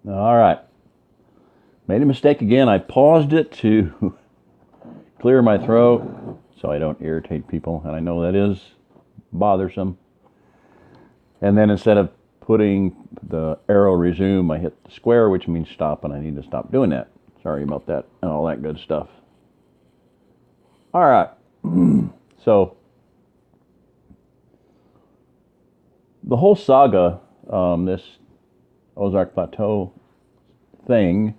All right. Made a mistake again. I paused it to clear my throat so I don't irritate people, and I know that is bothersome. And then instead of putting the arrow resume, I hit the square, which means stop, and I need to stop doing that. Sorry about that and all that good stuff. All right. So the whole saga, this OzArk Plateau thing,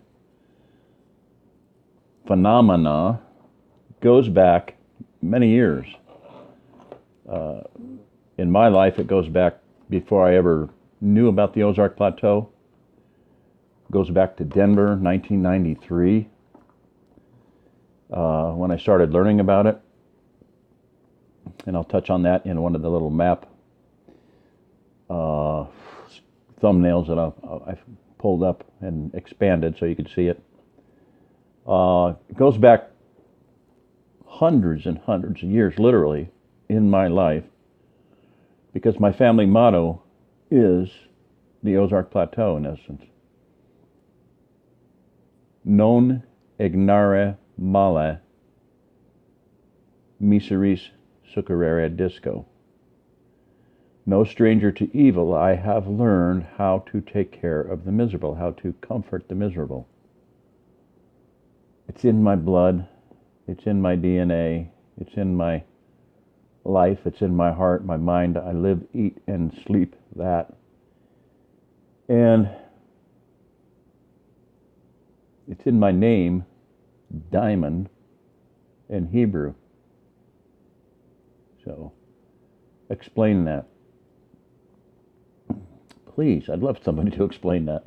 phenomena, goes back many years. In my life, it goes back before I ever knew about the OzArk Plateau. It goes back to Denver, 1993, when I started learning about it. And I'll touch on that in one of the little map thumbnails that I've pulled up and expanded so you could see it. It goes back hundreds and hundreds of years, literally, in my life, because my family motto is the OzArk Plateau, in essence. Non ignare male, miseris succurrere disco. No stranger to evil, I have learned how to take care of the miserable, how to comfort the miserable. It's in my blood, it's in my DNA, it's in my life, it's in my heart, my mind. I live, eat, and sleep that. And it's in my name, diamond, in Hebrew. So, explain that. Please, I'd love somebody to explain that.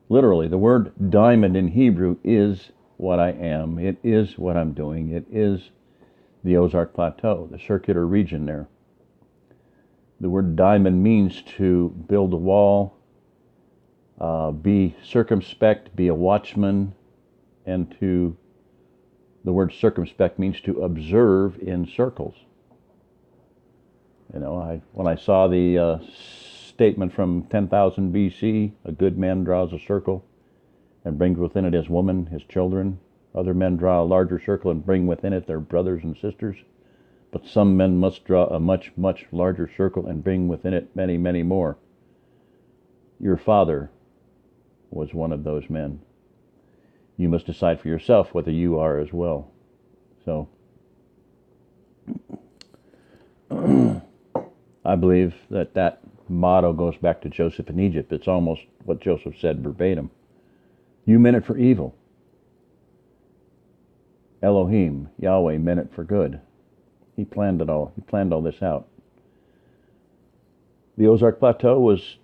Literally, the word diamond in Hebrew is what I am. It is what I'm doing. It is the OzArk Plateau, the circular region there. The word diamond means to build a wall, be circumspect, be a watchman, and the word circumspect means to observe in circles. You know, when I saw the statement from 10,000 BC, a good man draws a circle and brings within it his woman, his children. Other men draw a larger circle and bring within it their brothers and sisters. But some men must draw a much, much larger circle and bring within it many, many more. Your father was one of those men. You must decide for yourself whether you are as well. So, I believe that motto goes back to Joseph in Egypt. It's almost what Joseph said verbatim. You meant it for evil. Elohim, Yahweh, meant it for good. He planned it all. He planned all this out. The OzArk Plateau was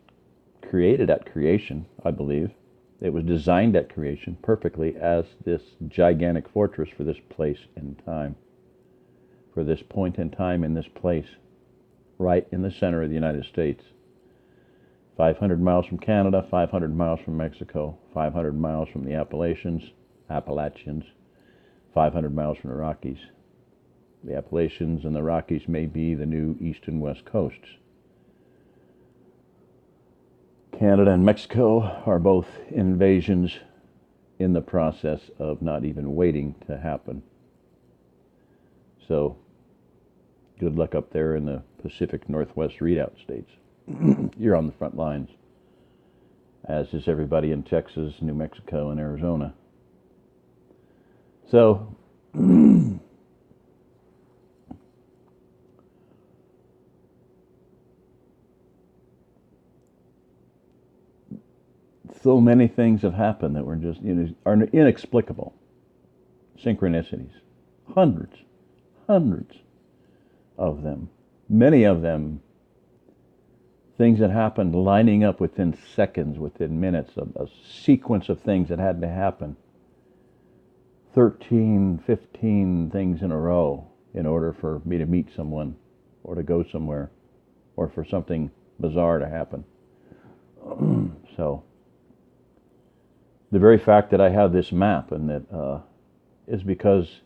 created at creation, I believe. It was designed at creation perfectly as this gigantic fortress for this place in time. For this point in time in this place, right in the center of the United States. 500 miles from Canada, 500 miles from Mexico, 500 miles from the Appalachians, 500 miles from the Rockies. The Appalachians and the Rockies may be the new east and west coasts. Canada and Mexico are both invasions in the process of not even waiting to happen. So, good luck up there in the Pacific Northwest REDOUBT states. You're on the front lines, as is everybody in Texas, New Mexico, and Arizona. So, so many things have happened that were just, are inexplicable. Synchronicities. Hundreds of them. Many of them, things that happened lining up within seconds, within minutes, a sequence of things that had to happen. 13, 15 things in a row in order for me to meet someone or to go somewhere or for something bizarre to happen. So, the very fact that I have this map and that is because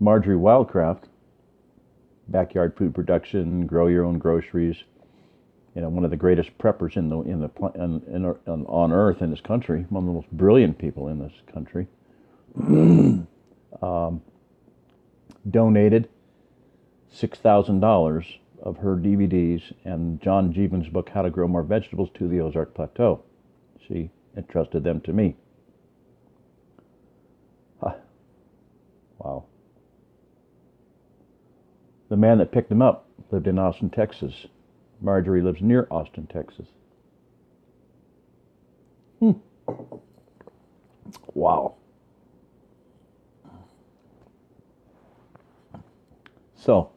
Marjorie Wildcraft, backyard food production, grow your own groceries, one of the greatest preppers on Earth in this country, one of the most brilliant people in this country, donated $6,000 of her DVDs and John Jeevan's book, How to Grow More Vegetables, to the OzArk Plateau. She entrusted them to me. Wow. The man that picked them up lived in Austin, Texas. Marjorie lives near Austin, Texas. Wow. So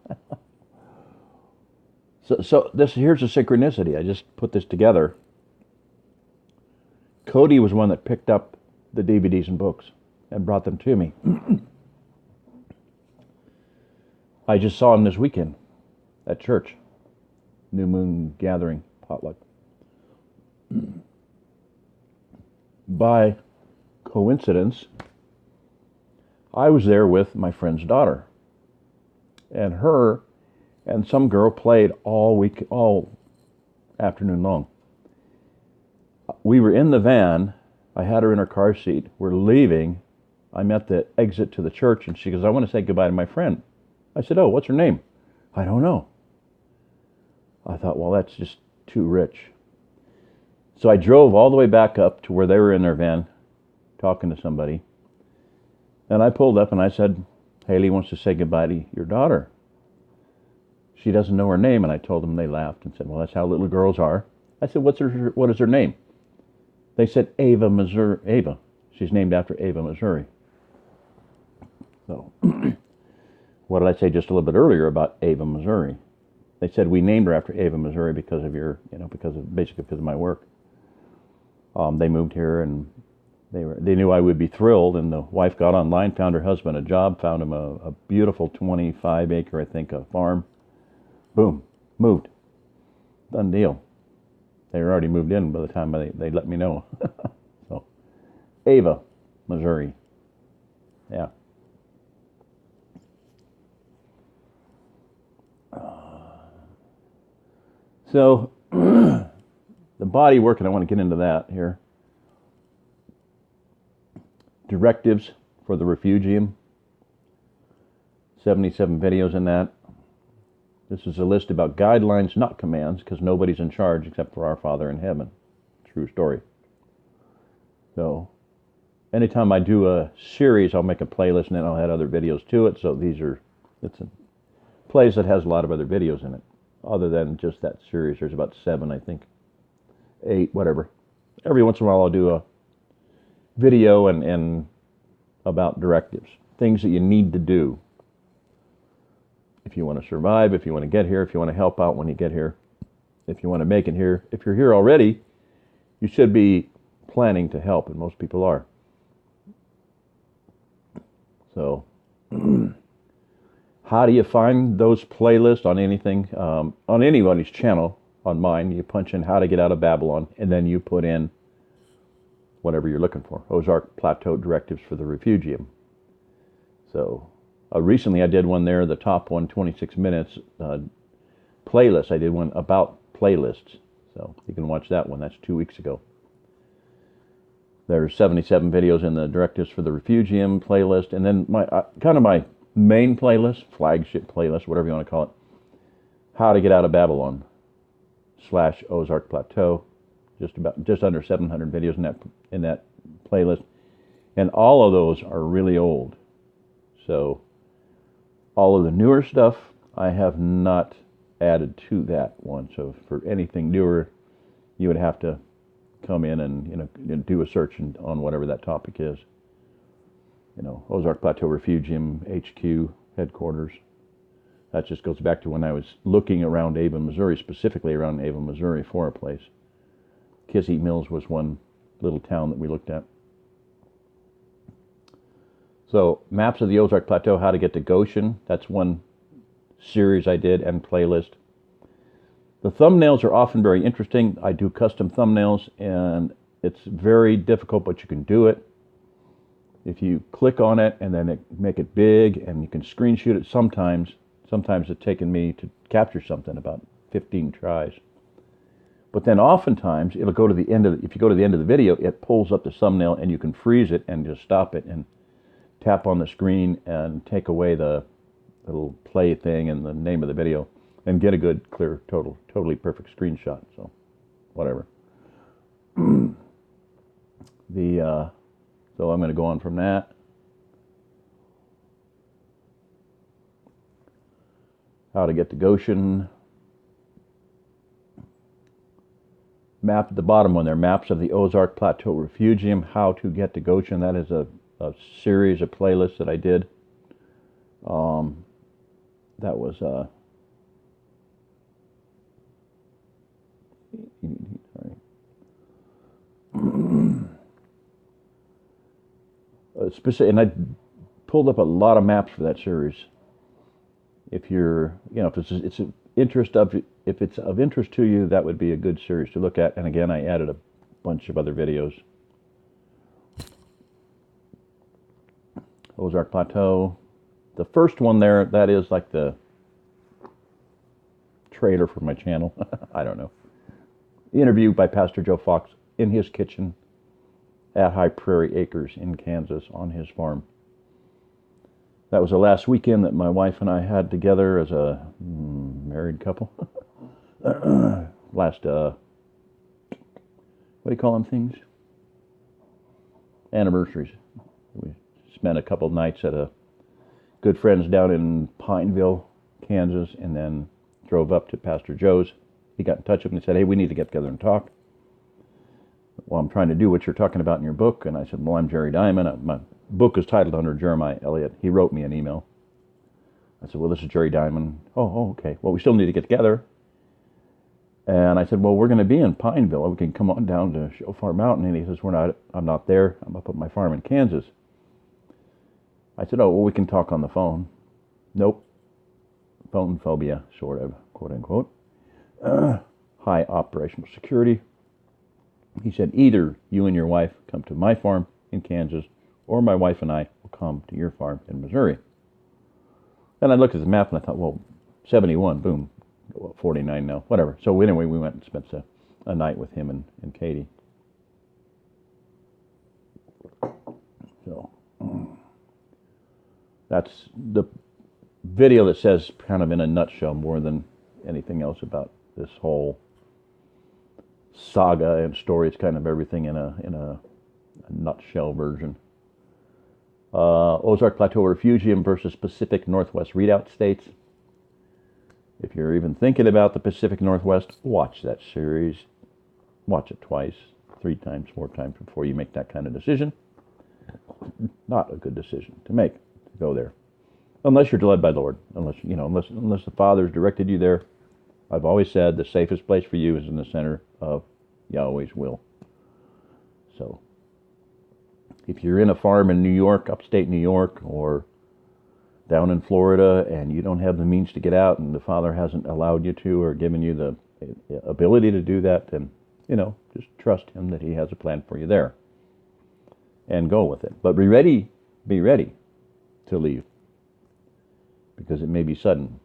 here's a synchronicity. I just put this together. Cody was one that picked up the DVDs and books and brought them to me. I just saw him this weekend at church. New Moon Gathering potluck. By coincidence, I was there with my friend's daughter. And her and some girl played all afternoon long. We were in the van. I had her in her car seat. We're leaving. I'm at the exit to the church, and she goes, I want to say goodbye to my friend. I said, oh, what's her name? I don't know. I thought, well, that's just too rich. So I drove all the way back up to where they were in their van talking to somebody. And I pulled up and I said, Haley wants to say goodbye to your daughter. She doesn't know her name. And I told them. They laughed and said, well, that's how little girls are. I said, what is her name? They said Ava, Missouri. Ava. She's named after Ava, Missouri. So what did I say just a little bit earlier about Ava, Missouri? They said we named her after Ava, Missouri because of because of my work. They moved here and they knew I would be thrilled. And the wife got online, found her husband a job, found him a beautiful 25-acre, I think, a farm. Boom, moved. Done deal. They were already moved in by the time they let me know. So, Ava, Missouri. Yeah. So, the body work, and I want to get into that here. Directives for the Refugium. 77 videos in that. This is a list about guidelines, not commands, because nobody's in charge except for our Father in heaven. True story. So, anytime I do a series, I'll make a playlist and then I'll add other videos to it. So it's a place that has a lot of other videos in it. Other than just that series, there's about 7, I think. 8, whatever. Every once in a while I'll do a video and about directives. Things that you need to do. If you want to survive, if you want to get here, if you want to help out when you get here, if you want to make it here. If you're here already, you should be planning to help, and most people are. So, how do you find those playlists on anything, on anybody's channel? On mine, you punch in how to get out of Babylon, and then you put in whatever you're looking for. OzArk Plateau Directives for the Refugium. So, recently I did one there, the top one, 26 minutes playlist. I did one about playlists. So you can watch that one. That's 2 weeks ago. There's 77 videos in the Directives for the Refugium playlist. And then my kind of my main playlist, flagship playlist, whatever you want to call it, How to Get Out of Babylon / OzArk Plateau. Just under 700 videos in that playlist. And all of those are really old. So all of the newer stuff I have not added to that one. So for anything newer, you would have to come in and do a search on whatever that topic is. OzArk Plateau Refugium HQ headquarters. That just goes back to when I was looking around Ava, Missouri, specifically around Ava, Missouri for a place. Kissy Mills was one little town that we looked at. So, maps of the Ozark Plateau, how to get to Goshen. That's one series I did, and playlist. The thumbnails are often very interesting. I do custom thumbnails, and it's very difficult, but you can do it. If you click on it, and then make it big, and you can screenshot it sometimes it's taken me to capture something about 15 tries. But then oftentimes it'll go to the end of if you go to the end of the video, it pulls up the thumbnail and you can freeze it and just stop it and tap on the screen and take away the little play thing and the name of the video and get a good, clear, totally perfect screenshot. So, whatever. So I'm going to go on from that. How to get to Goshen. Map at the bottom one there, maps of the OzArk Plateau Refugium, how to get to Goshen. That is a series of playlists that I did. That was specific, and I pulled up a lot of maps for that series. If you're, if it's of interest to you, that would be a good series to look at. And again, I added a bunch of other videos. OzArk Plateau. The first one there, that is like the trailer for my channel. I don't know. Interview by Pastor Joe Fox in his kitchen at High Prairie Acres in Kansas on his farm. That was the last weekend that my wife and I had together as a married couple. Last, what do you call them things? Anniversaries. We spent a couple of nights at a good friend's down in Pineville, Kansas, and then drove up to Pastor Joe's. He got in touch with me and said, hey, we need to get together and talk. Well, I'm trying to do what you're talking about in your book. And I said, well, I'm Jerry Diamond. My book is titled under Jeremiah Elliott. He wrote me an email. I said, well, this is Jerry Diamond. Oh, okay. Well, we still need to get together. And I said, well, we're going to be in Pineville. We can come on down to Shofar Mountain. And he says, I'm not there. I'm up at my farm in Kansas. I said, oh, well, we can talk on the phone. Nope. Phone phobia, sort of, quote unquote. High operational security. He said, either you and your wife come to my farm in Kansas, or my wife and I will come to your farm in Missouri. Then I looked at the map and I thought, well, 71, boom, 49 now, whatever. So anyway, we went and spent a night with him and Katie. So that's the video that says kind of in a nutshell more than anything else about this whole saga and story. It's kind of everything in a nutshell version. OzArk Plateau Refugium versus Pacific Northwest REDOUBT states. If you're even thinking about the Pacific Northwest, watch that series. Watch it twice, 3 times, 4 times before you make that kind of decision. Not a good decision to make, to go there. Unless you're led by the Lord. Unless the Father's directed you there. I've always said the safest place for you is in the center of Yahweh's will. So, if you're in a farm in New York, upstate New York, or down in Florida, and you don't have the means to get out, and the Father hasn't allowed you to, or given you the ability to do that, then, just trust Him that He has a plan for you there. And go with it. But be ready to leave. Because it may be sudden.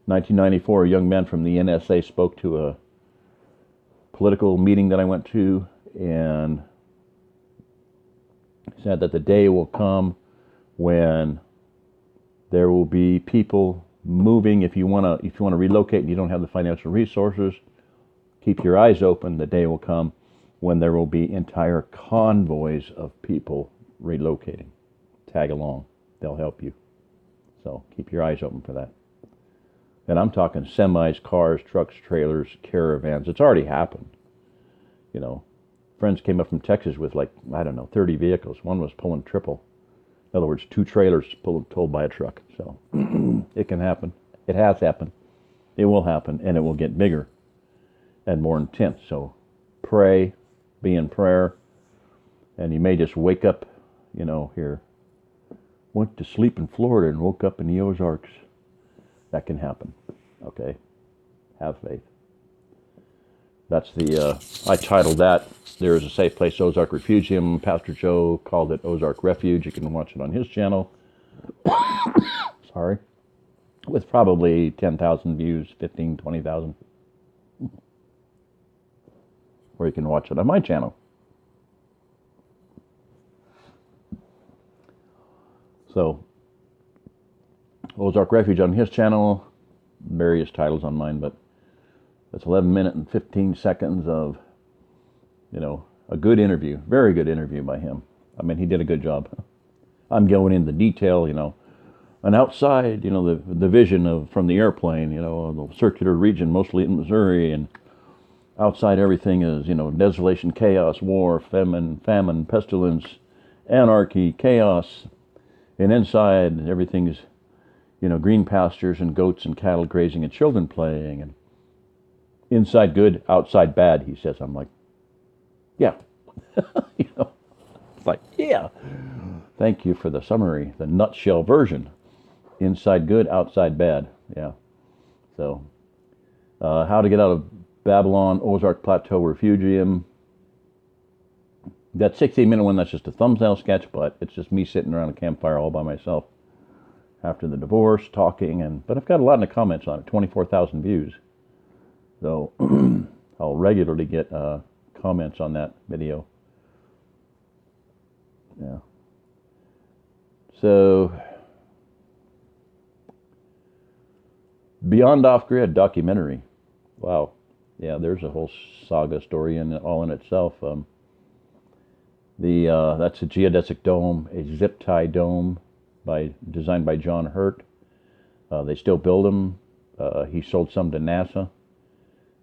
1994, a young man from the NSA spoke to a political meeting that I went to, and said that the day will come when there will be people moving. If you want to relocate and you don't have the financial resources, keep your eyes open. The day will come when there will be entire convoys of people relocating. Tag along. They'll help you. So keep your eyes open for that. And I'm talking semis, cars, trucks, trailers, caravans. It's already happened. Friends came up from Texas with 30 vehicles. One was pulling triple. In other words, 2 trailers towed by a truck. So it can happen. It has happened. It will happen, and it will get bigger and more intense. So pray, be in prayer, and you may just wake up, here. Went to sleep in Florida and woke up in the Ozarks. That can happen. Okay? Have faith. That's I titled that, There is a Safe Place, OzArk Refugium. Pastor Joe called it OzArk Refuge. You can watch it on his channel. Sorry. With probably 10,000 views, 15, 20,000. or you can watch it on my channel. So, OzArk Refuge on his channel, various titles on mine, but that's 11 minutes and 15 seconds of, a good interview, very good interview by him. I mean, he did a good job. I'm going into detail, and outside, the vision from the airplane, the circular region, mostly in Missouri, and outside everything is, desolation, chaos, war, famine, pestilence, anarchy, chaos, and inside everything is, green pastures and goats and cattle grazing and children playing, and inside good, outside bad, he says. I'm like, yeah. It's like, yeah. Thank you for the summary, the nutshell version. Inside good, outside bad. Yeah. So, how to get out of Babylon, OzArk Plateau, Refugium. That 16-minute one, that's just a thumbnail sketch, but it's just me sitting around a campfire all by myself after the divorce, talking, but I've got a lot in the comments on it, 24,000 views. So I'll regularly get comments on that video. Yeah. So, Beyond Off-Grid documentary. Wow. Yeah, there's a whole saga story all in itself. That's a geodesic dome, a zip-tie dome designed by John Hurt. They still build them. He sold some to NASA.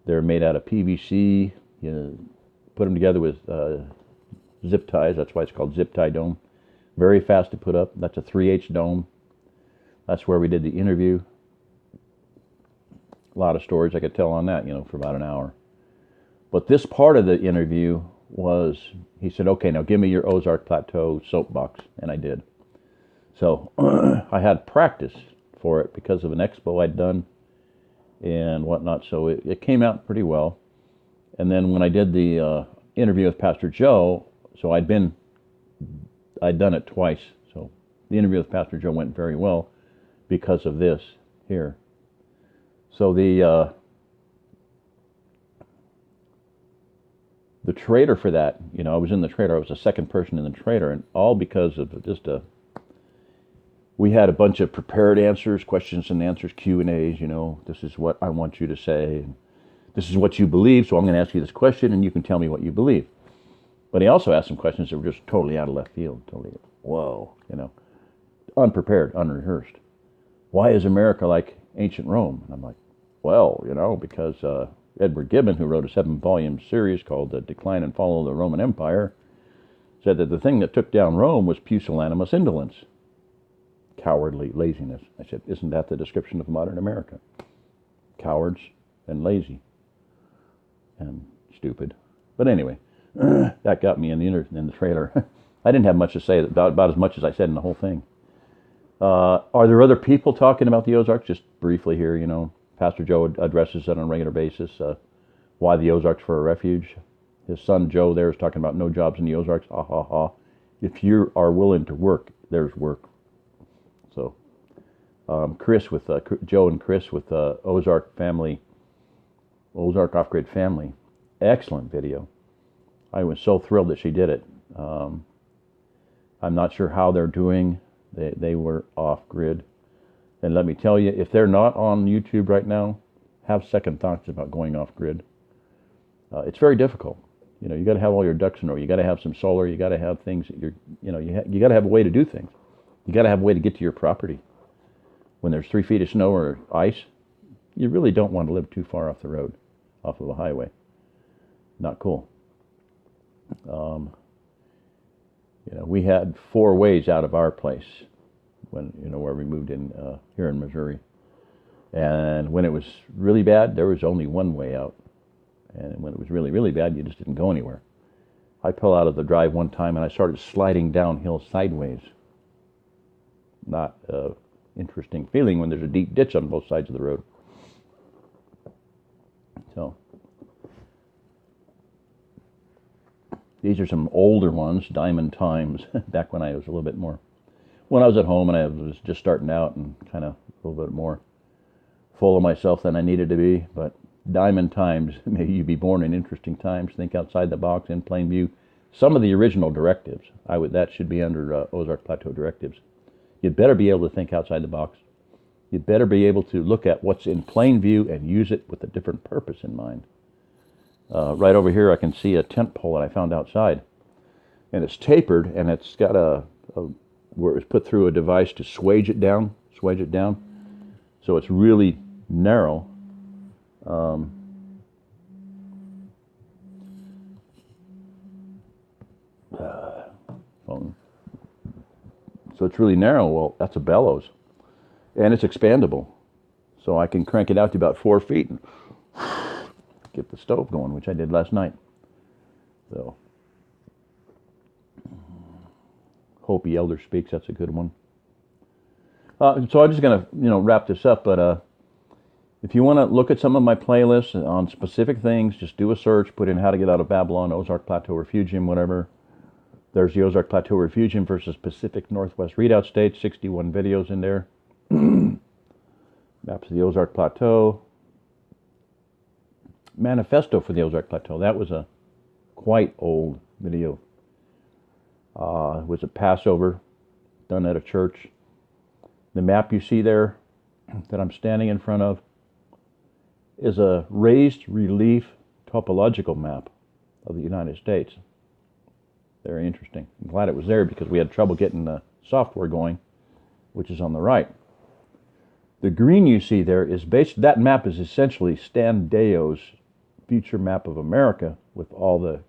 They're made out of PVC. Put them together with zip ties. That's why it's called zip-tie dome. Very fast to put up. That's a 3H dome. That's where we did the interview. A lot of stories I could tell on that, for about an hour. But this part of the interview was, he said, okay, now give me your OzArk Plateau soapbox. And I did. So I had practice for it because of an expo I'd done and whatnot. So it came out pretty well. And then when I did the interview with Pastor Joe, so I'd done it twice. So the interview with Pastor Joe went very well because of this here. So the trailer for that, I was in the trailer. I was the second person in the trailer, and all because of we had a bunch of prepared answers, questions and answers, Q&As, this is what I want you to say, and this is what you believe, so I'm going to ask you this question, and you can tell me what you believe. But he also asked some questions that were just totally out of left field, totally, whoa, unprepared, unrehearsed. Why is America like ancient Rome? And I'm like, well, because Edward Gibbon, who wrote a 7-volume series called The Decline and Fall of the Roman Empire, said that the thing that took down Rome was pusillanimous indolence, cowardly laziness. I said, isn't that the description of modern America? Cowards and lazy and stupid. But anyway, that got me in the trailer. I didn't have much to say, about as much as I said in the whole thing. Are there other people talking about the Ozarks? Just briefly here, Pastor Joe addresses it on a regular basis. Why the Ozarks for a refuge. His son Joe there is talking about no jobs in the Ozarks. Ha ha ha. If you are willing to work, there's work. So, Chris with Joe and Chris with OzArk family, OzArk Off-Grid family. Excellent video. I was so thrilled that she did it. I'm not sure how they're doing. They were off-grid. And let me tell you, if they're not on YouTube right now, have second thoughts about going off-grid. It's very difficult. You got to have all your ducks in a row. You got to have some solar. You got to have things that you got to have a way to do things. You got to have a way to get to your property. When there's 3 feet of snow or ice, you really don't want to live too far off the road, off of a highway. Not cool. We had 4 ways out of our place when, where we moved in here in Missouri. And when it was really bad, there was only 1 way out. And when it was really, really bad, you just didn't go anywhere. I pulled out of the drive one time and I started sliding downhill sideways. Not an interesting feeling when there's a deep ditch on both sides of the road. So, these are some older ones, Diamond Times, back when I was a little bit more, when I was at home and I was just starting out and kind of a little bit more full of myself than I needed to be. But Diamond Times. May you be born in interesting times. Think outside the box, in plain view. Some of the original directives. That should be under OzArk Plateau directives. You'd better be able to think outside the box. You'd better be able to look at what's in plain view and use it with a different purpose in mind. Right over here I can see a tent pole that I found outside. And it's tapered, and it's got where it was put through a device to swage it down. So it's really narrow. Phone. So it's really narrow. Well, that's a bellows. And it's expandable. So I can crank it out to about 4 feet and get the stove going, which I did last night. So, Hopi Elder Speaks, that's a good one. So I'm just going to, wrap this up, but if you want to look at some of my playlists on specific things, just do a search, put in How to Get Out of Babylon, OzArk Plateau Refugium, whatever. There's the OzArk Plateau Refugium versus Pacific Northwest Redoubt States, 61 videos in there. Maps of the OzArk Plateau. Manifesto for the OzArk Plateau. That was a quite old video. It was a Passover done at a church. The map you see there that I'm standing in front of is a raised relief topological map of the United States. Very interesting. I'm glad it was there because we had trouble getting the software going, which is on the right. The green you see there is that map is essentially Stan Deyo's future map of America with all the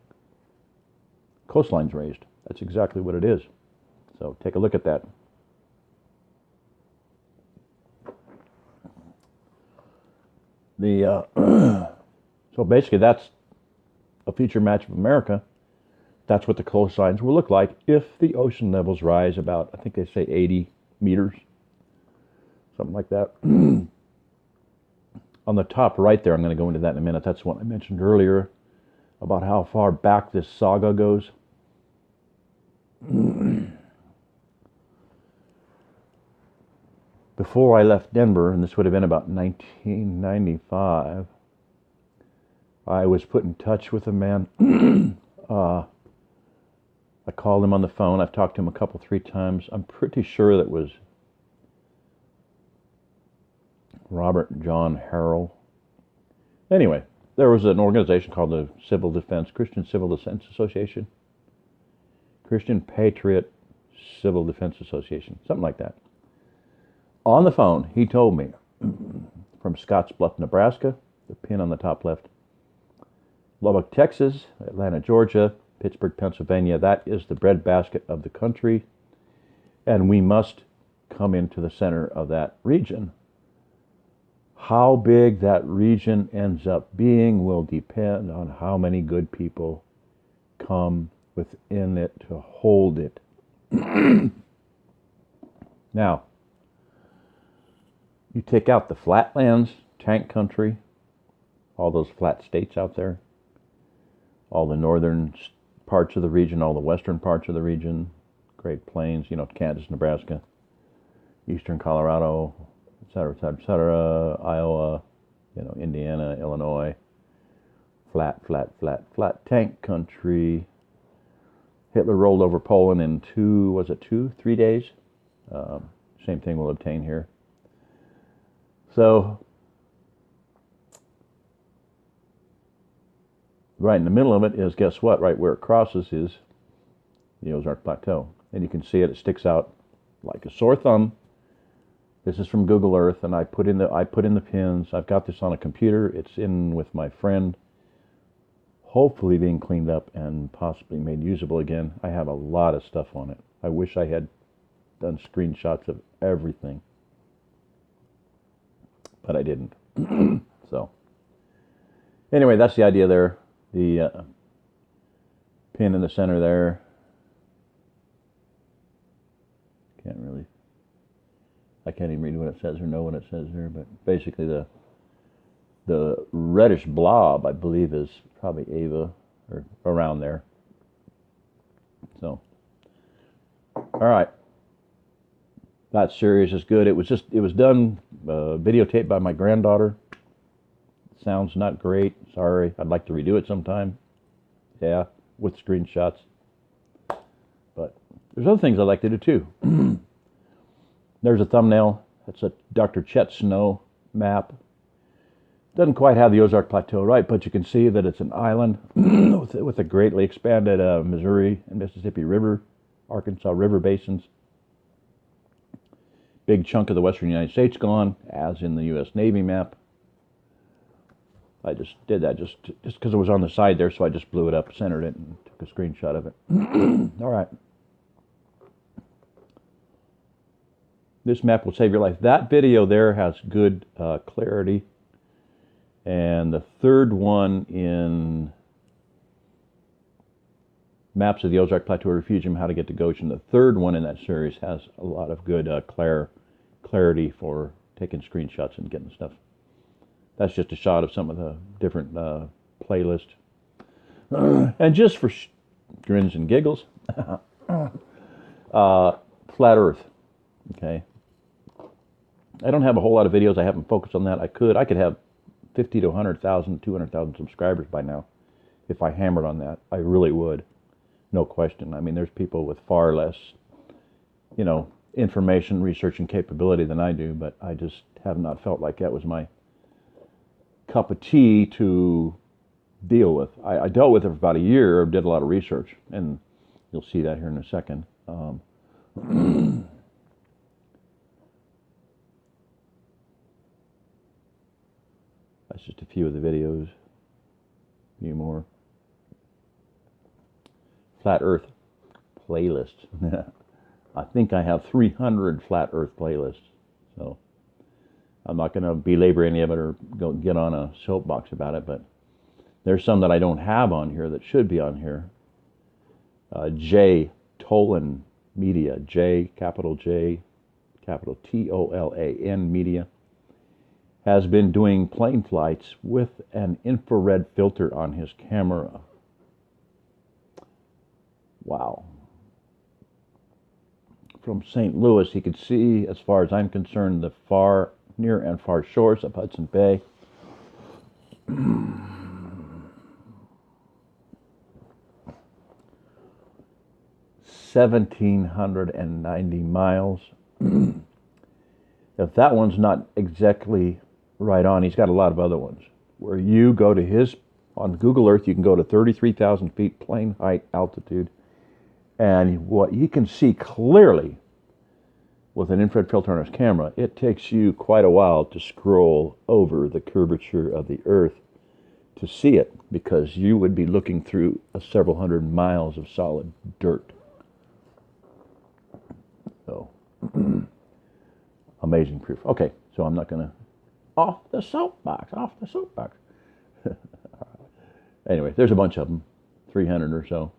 coastlines raised. That's exactly what it is. So take a look at that. So basically that's a future map of America. That's what the coastlines will look like if the ocean levels rise about, I think they say 80 meters. Something like that. On the top right there, I'm going to go into that in a minute. That's what I mentioned earlier about how far back this saga goes. Before I left Denver, and this would have been about 1995, I was put in touch with a man. I called him on the phone. I've talked to him a couple, 3 times. I'm pretty sure that was Robert John Harrell. Anyway, there was an organization called the Christian Civil Defense Association. Christian Patriot Civil Defense Association. Something like that. On the phone, he told me from Scottsbluff, Nebraska, the pin on the top left, Lubbock, Texas, Atlanta, Georgia, Pittsburgh, Pennsylvania, that is the breadbasket of the country, and we must come into the center of that region. How big that region ends up being will depend on how many good people come within it to hold it. Now, you take out the flatlands, tank country, all those flat states out there, all the northern parts of the region, all the western parts of the region, Great Plains, Kansas, Nebraska, eastern Colorado, et cetera, Iowa, Indiana, Illinois, flat tank country. Hitler rolled over Poland in 3 days? Same thing we'll obtain here. So, right in the middle of it is, guess what? Right where it crosses is the OzArk Plateau. And you can see it sticks out like a sore thumb. This is from Google Earth, and I put in the pins. I've got this on a computer. It's in with my friend, hopefully being cleaned up and possibly made usable again. I have a lot of stuff on it. I wish I had done screenshots of everything, but I didn't. So, anyway, that's the idea there. The pin in the center there. I can't even read what it says or know what it says there, but basically the reddish blob, I believe, is probably Ava or around there. So, all right. That series is good. It was done, videotaped by my granddaughter. Sounds not great. Sorry. I'd like to redo it sometime. Yeah, with screenshots. But there's other things I like to do too. There's a thumbnail. That's a Dr. Chet Snow map. Doesn't quite have the Ozark Plateau right, but you can see that it's an island with a greatly expanded Missouri and Mississippi River, Arkansas River basins. Big chunk of the western United States gone, as in the U.S. Navy map. I just did that just because it was on the side there, so I just blew it up, centered it, and took a screenshot of it. All right. This map will save your life. That video there has good clarity. And the third one in Maps of the Ozark Plateau Refugium, How to Get to Goshen, the third one in that series has a lot of good clarity for taking screenshots and getting stuff. That's just a shot of some of the different playlists. And just for grins and giggles, Flat Earth. Okay. I don't have a whole lot of videos. I haven't focused on that. I could have 50 to 100,000, 200,000 subscribers by now if I hammered on that. I really would. No question. I mean, there's people with far less, information, research, and capability than I do, but I just have not felt like that was my cup of tea to deal with. I dealt with it for about a year, did a lot of research, and you'll see that here in a second. That's just a few of the videos. A few more. Flat Earth playlist. I think I have 300 Flat Earth playlists. So I'm not going to belabor any of it or go get on a soapbox about it, but there's some that I don't have on here that should be on here. J. Tolan Media. J, capital Tolan Media, has been doing plane flights with an infrared filter on his camera. Wow. From St. Louis, he could see, as far as I'm concerned, the near and far shores of Hudson Bay. 1,790 miles. If that one's not exactly right on, he's got a lot of other ones. Where you go to on Google Earth, you can go to 33,000 feet plane height altitude, and what you can see clearly with an infrared filter on his camera, it takes you quite a while to scroll over the curvature of the Earth to see it, because you would be looking through several hundred miles of solid dirt. So, amazing proof. Okay, so I'm not going to... Off the soapbox. Anyway, there's a bunch of them, 300 or so.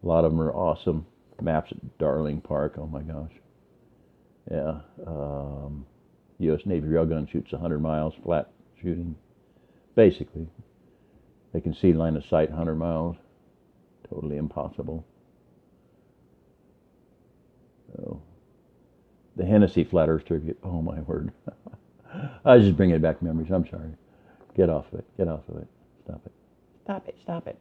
A lot of them are awesome. Maps at Darling Park, oh my gosh. Yeah, U.S. Navy railgun shoots 100 miles, flat shooting. Basically, they can see line of sight 100 miles. Totally impossible. So, the Hennessy Flat Earth Tribute, oh my word. I was just bringing back memories, I'm sorry. Get off of it. Stop it.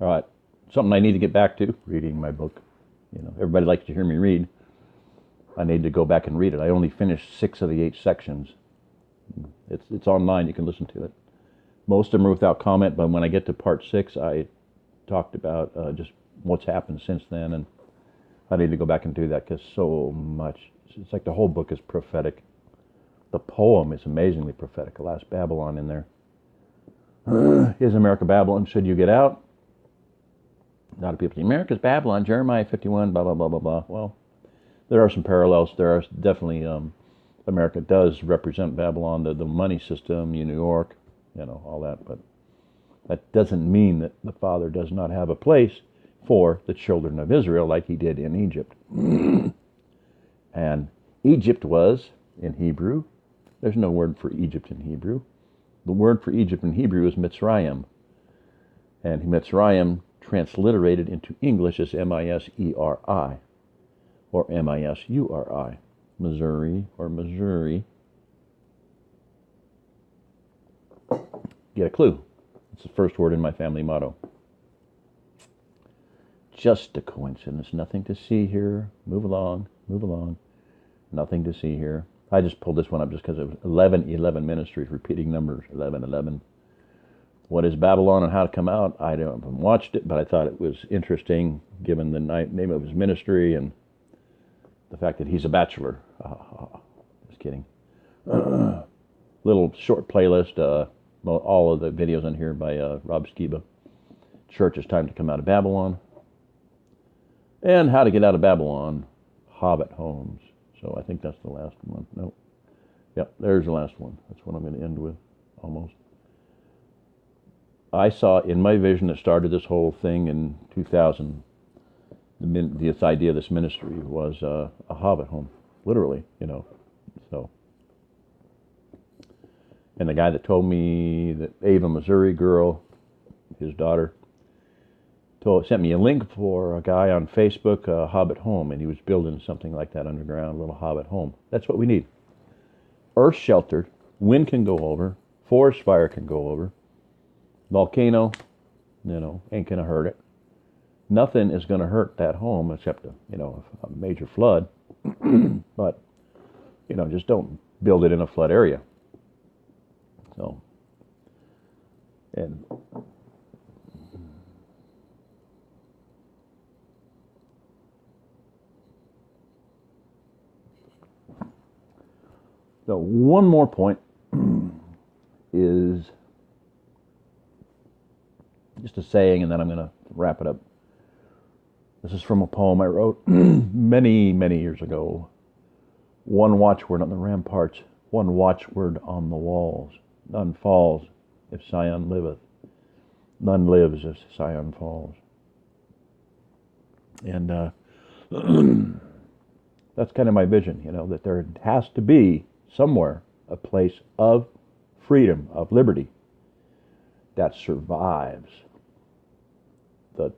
All right, something I need to get back to, reading my book. Everybody likes to hear me read. I need to go back and read it. I only finished 6 of the 8 sections. It's online, you can listen to it. Most of them are without comment, but when I get to part 6, I talked about just what's happened since then, and I need to go back and do that because so much. It's like the whole book is prophetic. The poem is amazingly prophetic. The last Babylon in there. Is America Babylon? Should you get out? A lot of people say, America's Babylon, Jeremiah 51, blah, blah, blah, blah, blah. Well, there are some parallels. There are definitely, America does represent Babylon, the money system, New York, all that. But that doesn't mean that the Father does not have a place for the children of Israel like he did in Egypt. And Egypt was, in Hebrew, there's no word for Egypt in Hebrew. The word for Egypt in Hebrew is Mitzrayim. And Mitzrayim transliterated into English as M-I-S-E-R-I or M-I-S-U-R-I, Missouri or Missouri. Get a clue. It's the first word in my family motto. Just a coincidence. Nothing to see here. Move along, move along. Nothing to see here. I just pulled this one up just because it was 11 Ministries, repeating numbers, 11. What is Babylon and how to come out? I haven't watched it, but I thought it was interesting given the name of his ministry and the fact that he's a bachelor. Just kidding. Little short playlist. All of the videos on here by Rob Skiba. Church, It's Time to Come Out of Babylon. And How to Get Out of Babylon, Hobbit Homes. So I think that's the last one. Nope. Yep, there's the last one. That's what I'm going to end with, almost. I saw in my vision that started this whole thing in 2000, this idea of this ministry was a Hobbit home, literally, so. And the guy that told me that Ava, Missouri girl, his daughter, sent me a link for a guy on Facebook, a Hobbit home, and he was building something like that underground, a little Hobbit home. That's what we need. Earth sheltered, wind can go over, forest fire can go over, volcano, ain't gonna hurt it. Nothing is gonna hurt that home except a major flood. But just don't build it in a flood area. So, and so one more point is just a saying, and then I'm going to wrap it up. This is from a poem I wrote many, many years ago. One watchword on the ramparts, one watchword on the walls. None falls if Sion liveth. None lives if Sion falls. And that's kind of my vision, that there has to be somewhere a place of freedom, of liberty, that survives the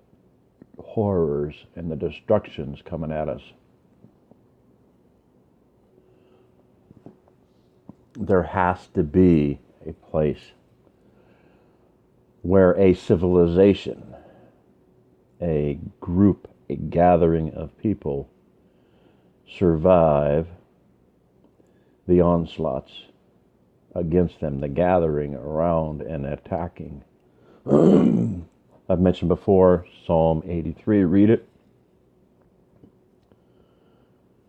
horrors and the destructions coming at us. There has to be a place where a civilization, a group, a gathering of people survive the onslaughts against them, the gathering around and attacking. I've mentioned before, Psalm 83, read it.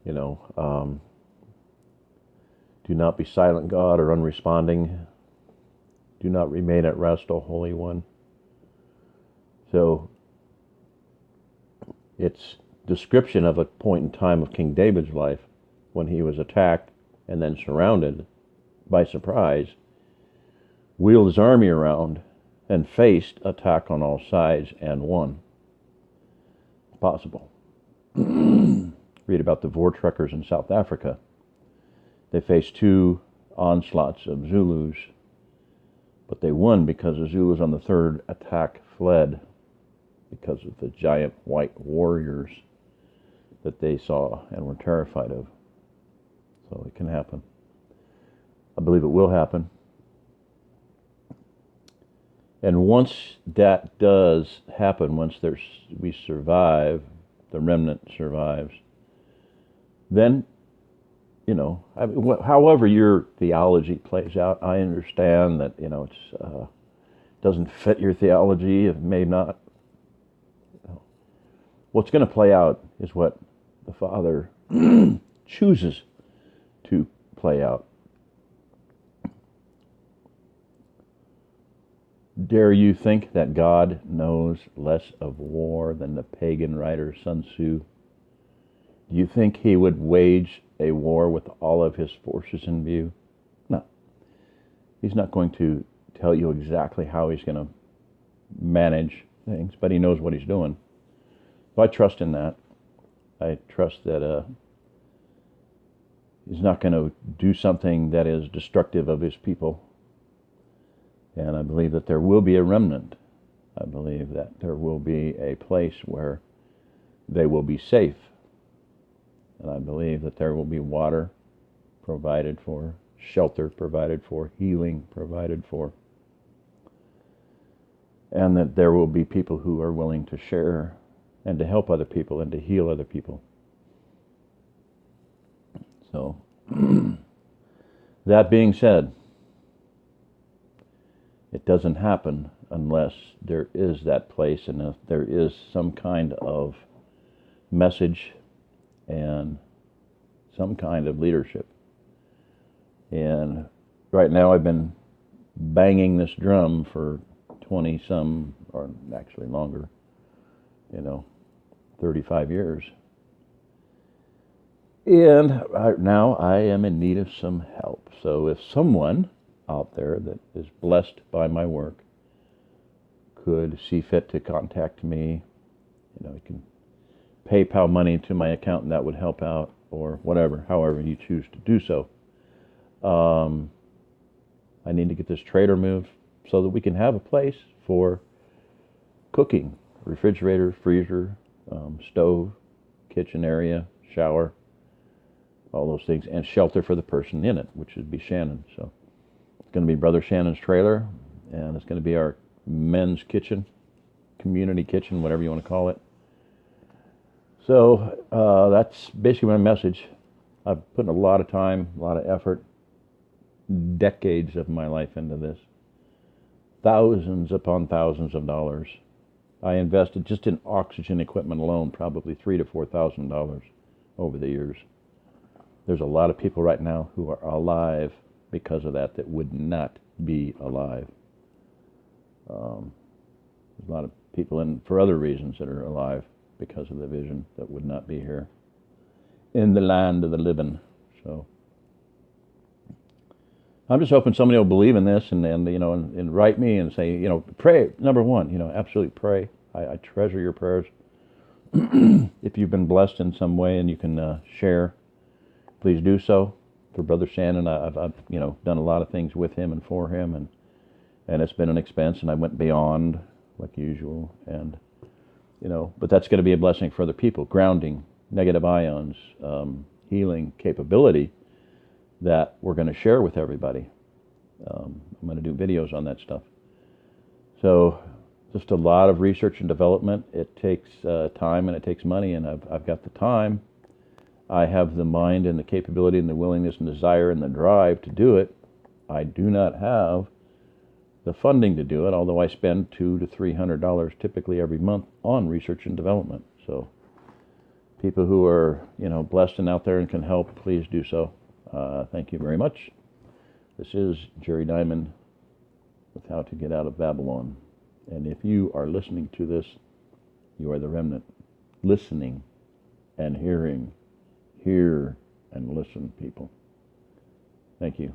Do not be silent, God, or unresponding. Do not remain at rest, O Holy One. So, it's description of a point in time of King David's life when he was attacked and then surrounded by surprise, wheeled his army around and faced attack on all sides and won. Possible. Read about the Voortrekkers in South Africa. They faced 2 onslaughts of Zulus, but they won because the Zulus on the 3rd attack fled because of the giant white warriors that they saw and were terrified of. So it can happen. I believe it will happen. And once that does happen, once we survive, the remnant survives, then, however your theology plays out, I understand that, it's doesn't fit your theology, it may not. What's going to play out is what the Father chooses to play out. Dare you think that God knows less of war than the pagan writer Sun Tzu? Do you think he would wage a war with all of his forces in view? No. He's not going to tell you exactly how he's going to manage things, but he knows what he's doing. So I trust in that. I trust that he's not going to do something that is destructive of his people. And I believe that there will be a remnant I believe that there will be a place where they will be safe. And I believe that there will be water provided for, shelter provided for, healing provided for. And that there will be people who are willing to share and to help other people and to heal other people. So, that being said, it doesn't happen unless there is that place and if there is some kind of message and some kind of leadership. And right now I've been banging this drum for 20 some, or actually longer, 35 years. And now I am in need of some help. So if someone out there that is blessed by my work could see fit to contact me, you can PayPal money to my account and that would help out, or whatever, however you choose to do so. I need to get this trailer moved so that we can have a place for cooking, refrigerator, freezer, stove, kitchen area, shower, all those things, and shelter for the person in it, which would be Shannon. So it's going to be Brother Shannon's trailer, and it's going to be our men's kitchen, community kitchen, whatever you want to call it. So that's basically my message. I've put a lot of time, a lot of effort, decades of my life into this. Thousands upon thousands of dollars. I invested just in oxygen equipment alone, probably $3,000 to $4,000 over the years. There's a lot of people right now who are alive because of that would not be alive. There's a lot of people for other reasons that are alive because of the vision that would not be here in the land of the living. So I'm just hoping somebody will believe in this and write me and say, pray. Number one, absolutely pray. I treasure your prayers. If you've been blessed in some way and you can share, please do so. For Brother Shannon, I've done a lot of things with him and for him, and it's been an expense, and I went beyond like usual, and but that's going to be a blessing for other people. Grounding, negative ions, healing capability that we're going to share with everybody. I'm going to do videos on that stuff. So just a lot of research and development. It takes time and it takes money, and I've got the time. I have the mind and the capability and the willingness and desire and the drive to do it. I do not have the funding to do it, although I spend $200 to $300 typically every month on research and development. So people who are blessed and out there and can help, please do so. Thank you very much. This is Jerry Diamond with How to Get Out of Babylon. And if you are listening to this, you are the remnant. Listening and hearing. Hear and listen, people. Thank you.